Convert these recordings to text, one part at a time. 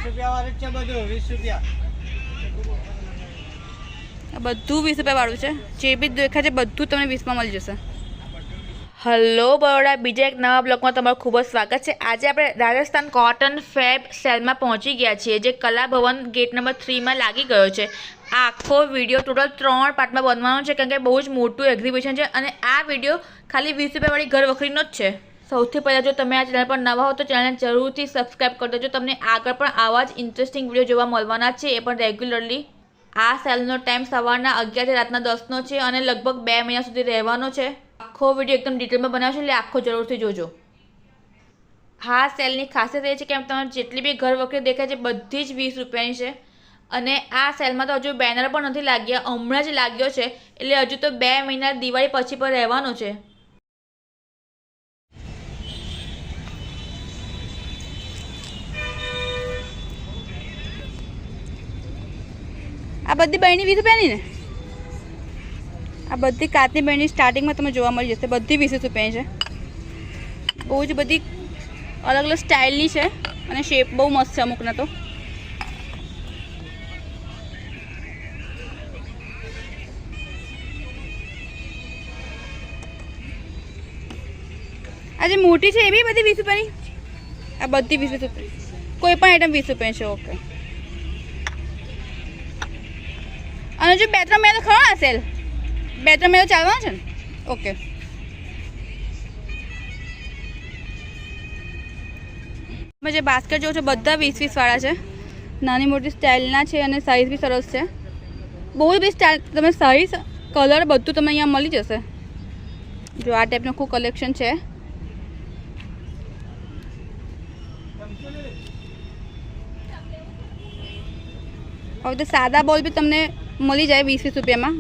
રૂપિયા વાળું છે બધું 20 રૂપિયા બધું 20 રૂપિયા વાળું છે જે બી દેખાય છે બધું તમને 20 માં મળી જશે હલો બરોડા બીજા એક નવા બ્લોગમાં તમારું ખૂબ જ સ્વાગત છે આજે આપણે રાજસ્થાન કોટન ફેબ સેલમાં પહોંચી ગયા છીએ જે કલા ભવન ગેટ નંબર 3 માં લાગી ગયો છે આ આખો વિડીયો ટોટલ 3 પાર્ટમાં બનવાનો છે કારણ કે બહુ જ મોટું એક્ઝિબિશન છે અને આ વિડીયો ખાલી 20 રૂપિયાવાળી ઘર વખરીનો જ છે સૌથી પહેલાં જો તમે આ ચેનલ પર નવા હો તો ચેનલને જરૂરથી સબસ્ક્રાઈબ કરી દેજો તમને આગળ પણ આવા જ ઇન્ટરેસ્ટિંગ વિડીયો જોવા મળવાના છે એ પણ રેગ્યુલરલી આ સેલનો ટાઈમ સવારના 11 થી રાતના 10નો છે અને લગભગ 2 મહિના સુધી રહેવાનો છે આખો વિડીયો એકદમ ડિટેલમાં બનાવશો એટલે આખો જરૂરથી જોજો આ સેલની ખાસિયત એ છે કે તમારે જેટલી બી ઘર વખરી દેખાય છે બધી જ 20 રૂપિયાની છે અને આ સેલમાં તો હજુ બેનર પણ નથી લાગ્યા હમણાં જ લાગ્યો છે એટલે હજુ તો 2 મહિના દિવાળી પછી પર રહેવાનો છે આ બધી બહેની 20 રૂપિયાની ને આ બધી કાચની બહેની સ્ટાર્ટિંગમાં તમે જોવા મળી જશે બધી 20 રૂપિયાની છે બહુ જ બધી અલગ અલગ સ્ટાઇલની છે અને શેપ બહુ મસ્ત છે અમુકના તો આ જે મોટી છે એ બી બધી 20 રૂપિયાની આ બધી 20 રૂપિયા કોઈ પણ આઈટમ 20 રૂપિયાની છે ઓકે અને જો 2-3 મહિના ખરો આ સેલ 2-3 મહિના ચાલવાનો છે ને ઓકે મેં જે બાસ્કેટ જોઉં છું બધા 20-20 વાળા છે નાની મોટી સ્ટાઇલના છે અને સાઇઝ બી સરસ છે બહુ બી સ્ટાઇલ તમે સાઇઝ કલર બધું તમને અહીંયા મળી જશે જો આ ટાઈપનું આખું કલેક્શન છે હવે તો સાદા બોલ બી તમને મળી જાય 20-20 રૂપિયામાં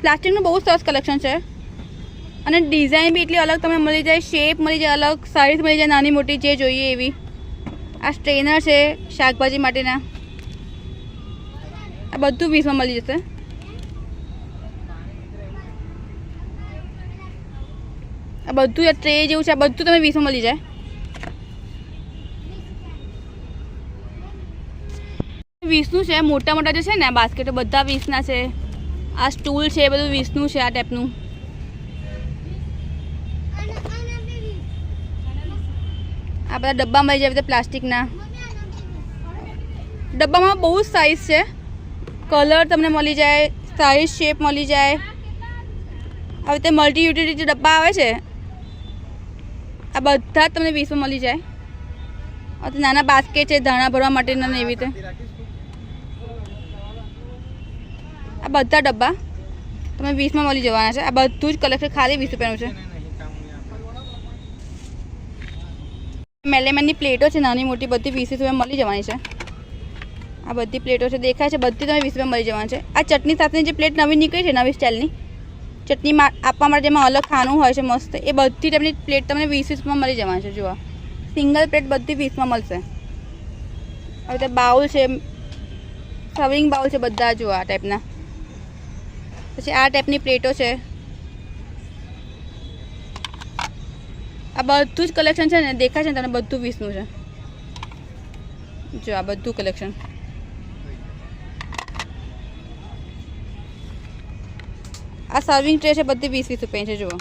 પ્લાસ્ટિકનું બહુ સરસ કલેક્શન છે અને ડિઝાઇન બી એટલી અલગ તમને મળી જાય શેપ મળી જાય અલગ સાઇઝ મળી જાય નાની મોટી જે જોઈએ એવી આ સ્ટ્રેનર છે શાકભાજી માટેના આ બધું 20માં મળી જશે આ બધું ટ્રે જેવું છે આ બધું તમે 20માં મળી જાય 20નું છે મોટા મોટા જે છે ને આ બાસ્કેટો બધા 20ના છે આ સ્ટૂલ છે એ બધું 20નું છે આ ટાઈપનું આ બધા ડબ્બા મળી જાય બધા પ્લાસ્ટિકના ડબ્બામાં બહુ જ સાઇઝ છે કલર તમને મળી જાય સાઇઝ શેપ મળી જાય આવી રીતે મલ્ટી યુટિલિટી જે ડબ્બા આવે છે આ બધા જ તમને 20માં મળી જાય આ નાના બાસ્કેટ છે ધાણા ભરવા માટેના ને એવી રીતે આ બધા ડબ્બા તમે 20માં મળી જવાના છે આ બધું જ કલેક્શન ખાલી 20 રૂપિયાનું છે મેલેમનની પ્લેટો છે નાની મોટી બધી 20 રૂપિયામાં મળી જવાની છે આ બધી પ્લેટો છે દેખાય છે બધી તમે 20 રૂપિયામાં મળી જવાની છે આ ચટણી સાથેની જે પ્લેટ નવી નીકળી છે નવી સ્ટાઇલની ચટણી આપવા માટે જેમાં અલગ ખાનું હોય છે મસ્ત એ બધી ટાઈપની પ્લેટ તમને 20 રૂપિયામાં મળી જવાની છે જુઓ સિંગલ પ્લેટ બધી 20માં મળશે હવે તે બાઉલ છે સર્વિંગ બાઉલ છે બધા જુઓ આ ટાઈપના પછી આ ટાઈપની પ્લેટો છે આ બધું જ કલેક્શન છે ને દેખાય છે ને તને બધું 20નું છે જો આ બધું કલેક્શન આ સર્વિંગ ટ્રે છે બધી 20-20 રૂપિયાની છે જુઓ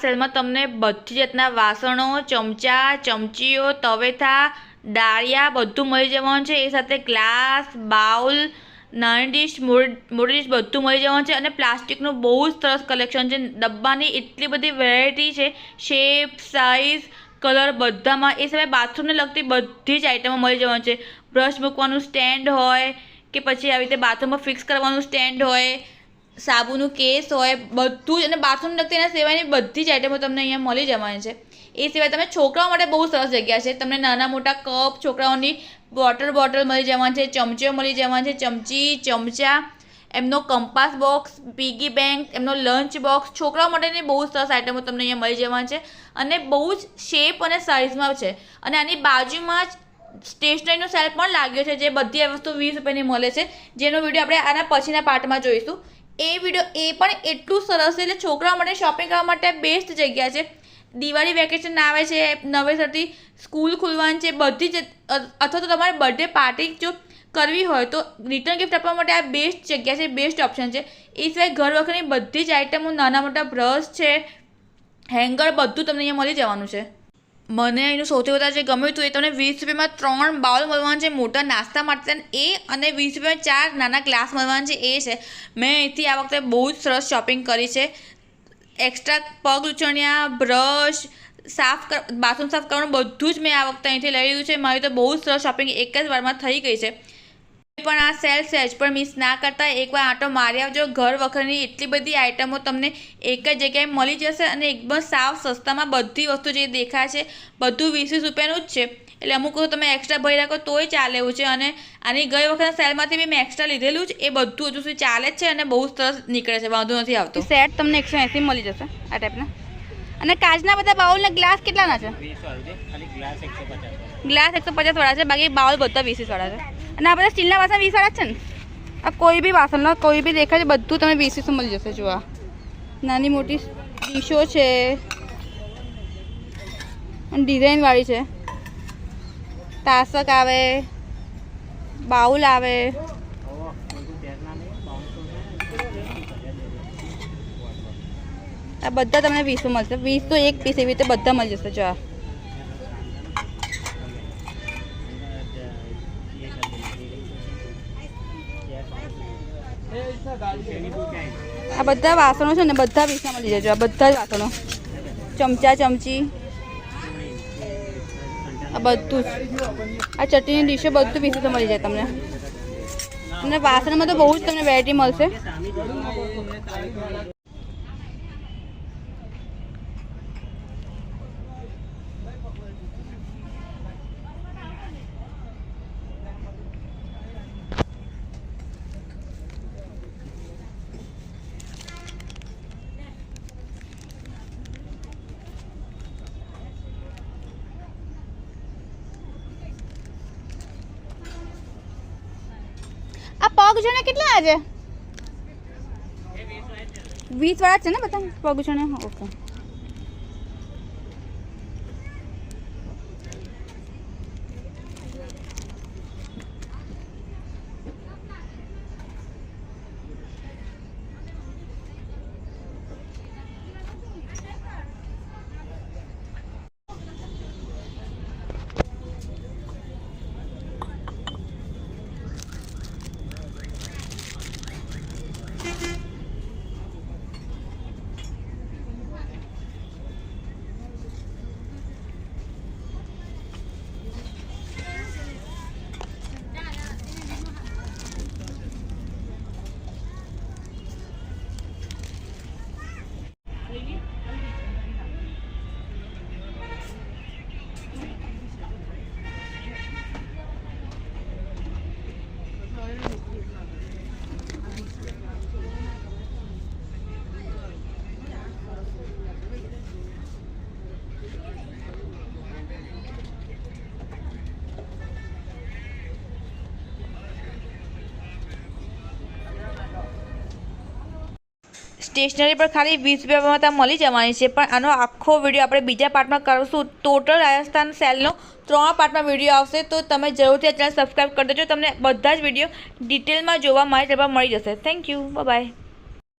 સેલમાં તમને બધી જાતના વાસણો, ચમચા, ચમચીઓ, તવેથા, ડાળિયા બધું મળી જવાનું છે. એ સાથે ગ્લાસ, બાઉલ, નાની ડીશ, મોટી ડીશ બધું મળી જવાનું છે. અને પ્લાસ્ટિકનું બહુ જ સરસ કલેક્શન છે. ડબ્બાની એટલી બધી વેરાયટી છે, શેપ, સાઇઝ, કલર બધામાં. એ સિવાય બાથરૂમને લગતી બધી જ આઇટમો મળી જવાનું છે. બ્રશ મૂકવાનું સ્ટેન્ડ હોય કે પછી આવી રીતે બાથરૂમમાં ફિક્સ કરવાનું સ્ટેન્ડ હોય, સાબુનું કેસ હોય, બધું જ. અને બાથરૂમ લગતી એના સિવાયની બધી જ આઇટમો તમને અહીંયા મળી જવાની છે. એ સિવાય તમે છોકરાઓ માટે બહુ સરસ જગ્યા છે. તમને નાના મોટા કપ, છોકરાઓની બોટલ મળી જવાની છે, ચમચીઓ મળી જવાની છે, ચમચી, ચમચા, એમનો કંપાસ બોક્સ, પીગી બેંક, એમનો લંચ બોક્સ, છોકરાઓ માટેની બહુ સરસ આઇટમો તમને અહીંયા મળી જવાની છે. અને બહુ જ શેપ અને સાઇઝમાં છે. અને આની બાજુમાં જ સ્ટેશનરીનો સેલ પણ લાગ્યો છે, જે બધી વસ્તુ 20 રૂપિયાની મળે છે, જેનો વિડીયો આપણે આના પછીના પાર્ટમાં જોઈશું. એ વિડીયો એ પણ એટલું સરસ છે. એટલે છોકરાઓ માટે શોપિંગ કરવા માટે બેસ્ટ જગ્યા છે. દિવાળી વેકેશન આવે છે, નવેસરથી સ્કૂલ ખુલવાની છે, બધી જ અથવા તો તમારે બર્થડે પાર્ટી જો કરવી હોય તો રિટર્ન ગિફ્ટ આપવા માટે આ બેસ્ટ જગ્યા છે, બેસ્ટ ઓપ્શન છે. એ સિવાય ઘર વખતની બધી જ આઇટમો, નાના મોટા બ્રશ છે, હેંગર, બધું તમને અહીંયા મળી જવાનું છે. મને એનું સૌથી વધારે જે ગમ્યું હતું એ તમને 20 રૂપિયામાં 3 બાઉલ મળવાના છે મોટા નાસ્તા માટે, એ અને 20 રૂપિયામાં 4 નાના ગ્લાસ મળવાના છે. એ છે મેં અહીંથી આ વખતે બહુ જ સરસ શોપિંગ કરી છે. એક્સ્ટ્રા પગ લૂછણિયા, બ્રશ, બાથરૂમ સાફ કરવાનું બધું જ મેં આ વખતે અહીંથી લઈ લીધું છે. મારી તો બહુ જ સરસ શોપિંગ એક જ વારમાં થઈ ગઈ છે. પણ આ સેલ સહેજ પણ મિસ ના કરતા એકવાર આંટો મારી આવજો. ઘર વખતની એટલી બધી આઇટમો તમને એક જ જગ્યાએ મળી જશે અને એકદમ સાવ સસ્તામાં બધી વસ્તુ જે દેખાય છે બધું 20 રૂપિયાનું જ છે. એટલે અમુક વસ્તુ તમે એક્સ્ટ્રા ભરી રાખો તોય ચાલે એવું છે. અને આની ગઈ વખતના સેલમાંથી બી મેં એક્સ્ટ્રા લીધેલું જ, એ બધું હજુ સુધી ચાલે જ છે અને બહુ સરસ નીકળે છે, વાંધો નથી આવતો. સેટ તમને 180 મળી જશે આ ટાઈપના. અને કાચના બધા બાઉલના ગ્લાસ કેટલાના છે? ગ્લાસ 150 વાળા છે, બાકી બાઉલ બધા 20 વાળા છે. અને આ બધા સ્ટીલના વાસણ 20 વાળા છે ને? આ કોઈ બી વાસણનો કોઈ બી દેખાય છે બધું તમે 20 મળી જશે. જો આ નાની મોટી ડીશો છે અને ડિઝાઇનવાળી છે. તાસક આવે, બાઉલ આવે, આ બધા તમને 20 મળશે. 20 તો એક પીસ એવી રીતે બધા મળી જશે. જો આ બધા વાસણો છે ને બધા 20 મળી જજો. આ બધા જ વાસણો, ચમચા, ચમચી, આ બધું જ, આ ચટણીની ડીશો બધું 20 મળી જાય તમને. તમને વાસણમાં તો બહુ જ તમને વેરાયટી મળશે. આ પગ છે ને કેટલા છે? 20 વાળા છે ને બધા પગ છે ને. ઓકે. સ્ટેશનરી પર ખાલી 20 રૂપિયામાં ત્યાં મળી જવાની છે. પણ આનો આખો વિડીયો આપણે બીજા પાર્ટમાં કરીશું. ટોટલ રાજસ્થાન સેલનો 3 પાર્ટમાં વિડીયો આવશે. તો તમે જરૂરથી આ ચેનલ સબસ્ક્રાઈબ કરી દેજો. તમને બધા જ વિડીયો ડિટેલમાં જોવા મારી ચેનલ પર મળી જશે. Thank you. બાય.